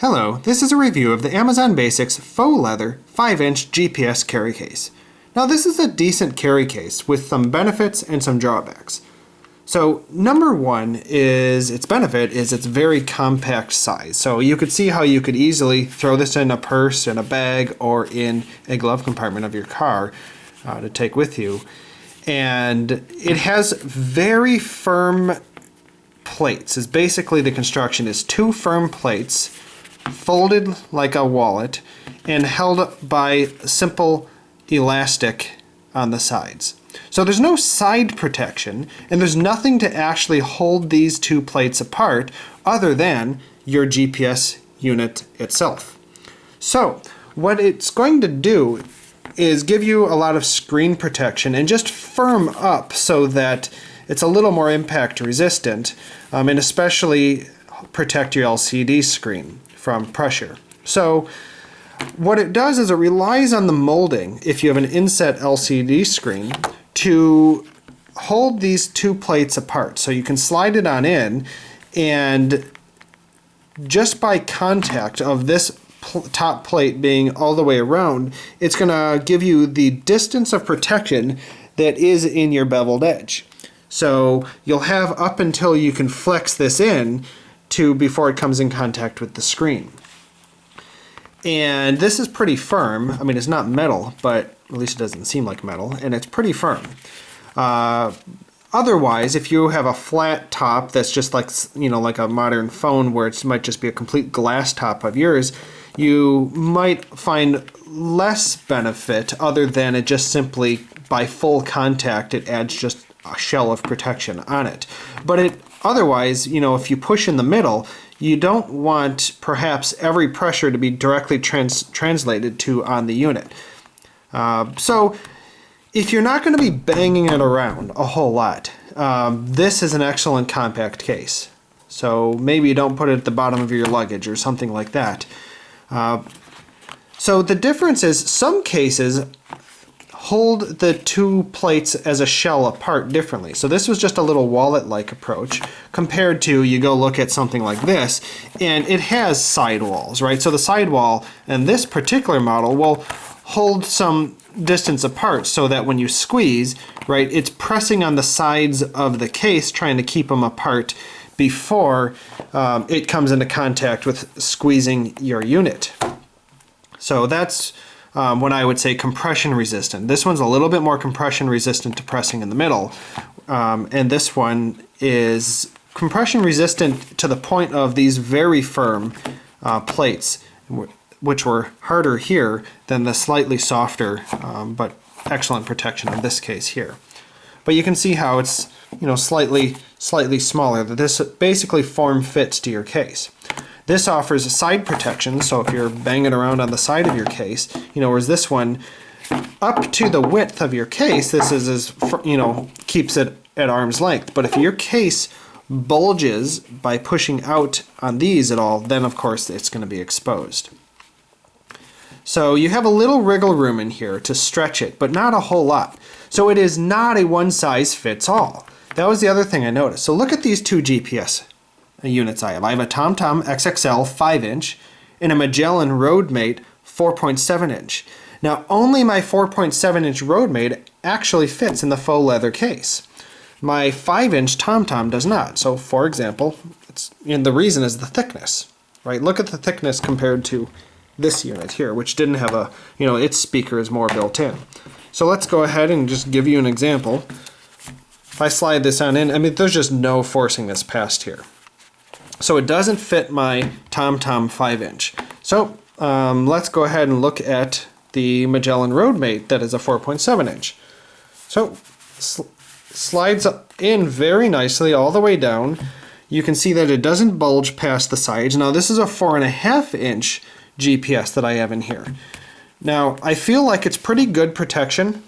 Hello, this is a review of the Amazon Basics Faux Leather 5-inch GPS carry case. Now this is a decent carry case with some benefits and some drawbacks. So number one is its benefit is its very compact size. So you could see how you could easily throw this in a purse, in a bag, or in a glove compartment of your car to take with you. And it has very firm plates. Is basically the construction is two firm plates folded like a wallet and held by simple elastic on the sides. So there's no side protection and there's nothing to actually hold these two plates apart other than your GPS unit itself. So what it's going to do is give you a lot of screen protection and just firm up so that it's a little more impact resistant and especially protect your LCD screen from pressure. So what it does is it relies on the molding, if you have an inset LCD screen, to hold these two plates apart. So you can slide it on in, and just by contact of this top plate being all the way around, it's going to give you the distance of protection that is in your beveled edge. So you'll have up until you can flex this in before it comes in contact with the screen. And this is pretty firm. I mean, it's not metal, but at least it doesn't seem like metal, and it's pretty firm. Otherwise, if you have a flat top that's just like, like a modern phone where it might just be a complete glass top of yours, you might find less benefit other than it just simply, by full contact, it adds just a shell of protection on it. But otherwise, if you push in the middle, you don't want perhaps every pressure to be directly translated to on the unit. So if you're not going to be banging it around a whole lot, this is an excellent compact case. So maybe you don't put it at the bottom of your luggage or something like that. So the difference is some cases hold the two plates as a shell apart differently. So this was just a little wallet-like approach compared to you go look at something like this and it has sidewalls, right? So the sidewall in this particular model will hold some distance apart so that when you squeeze, right, it's pressing on the sides of the case trying to keep them apart before it comes into contact with squeezing your unit. So that's what I would say compression resistant. This one's a little bit more compression resistant to pressing in the middle, and this one is compression resistant to the point of these very firm plates, which were harder here than the slightly softer but excellent protection in this case here. But you can see how it's slightly smaller. That this basically form fits to your case. This offers a side protection, so if you're banging around on the side of your case, whereas this one, up to the width of your case, this is keeps it at arm's length. But if your case bulges by pushing out on these at all, then of course it's going to be exposed. So you have a little wriggle room in here to stretch it, but not a whole lot. So it is not a one-size-fits-all. That was the other thing I noticed. So look at these two GPS units I have. I have a TomTom XXL 5-inch and a Magellan Roadmate 4.7-inch. Now only my 4.7-inch Roadmate actually fits in the faux leather case. My 5-inch TomTom does not. So for example, and the reason is the thickness, right? Look at the thickness compared to this unit here, which didn't have a, its speaker is more built in. So let's go ahead and just give you an example. If I slide this on in, there's just no forcing this past here. So it doesn't fit my TomTom 5-inch. So let's go ahead and look at the Magellan Roadmate that is a 4.7-inch. So slides in very nicely all the way down. You can see that it doesn't bulge past the sides. Now this is a 4.5-inch GPS that I have in here. Now I feel like it's pretty good protection,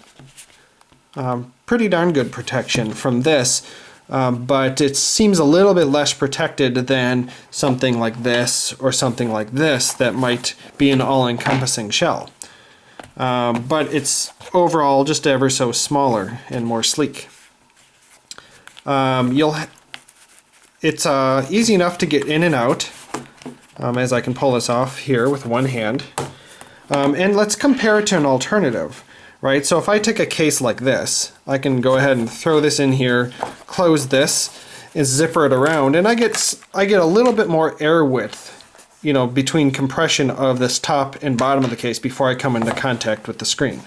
pretty darn good protection from this. But it seems a little bit less protected than something like this or something like this that might be an all-encompassing shell. But it's overall just ever so smaller and more sleek. It's easy enough to get in and out. as I can pull this off here with one hand. And let's compare it to an alternative, right? So if I take a case like this, I can go ahead and throw this in here, close this, and zipper it around, and I get a little bit more air width, you know, between compression of this top and bottom of the case before I come into contact with the screen.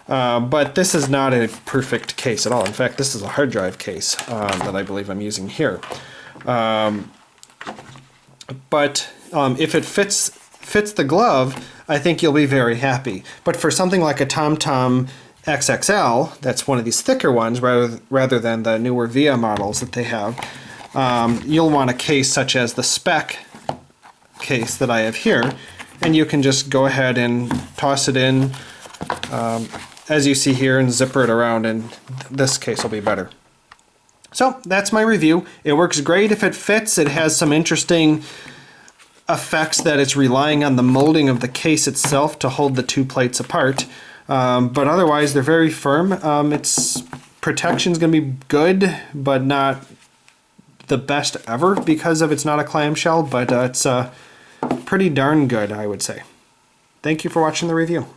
But this is not a perfect case at all. In fact, this is a hard drive case that I believe I'm using here. But if it fits the glove, I think you'll be very happy. But for something like a TomTom XXL, that's one of these thicker ones rather than the newer VIA models that they have, you'll want a case such as the spec case that I have here, and you can just go ahead and toss it in as you see here and zipper it around, and this case will be better. So that's my review. It works great if it fits. It has some interesting effects that it's relying on the molding of the case itself to hold the two plates apart. But otherwise they're very firm. Its protection's going to be good, but not the best ever because of it's not a clamshell, but it's pretty darn good, I would say. Thank you for watching the review.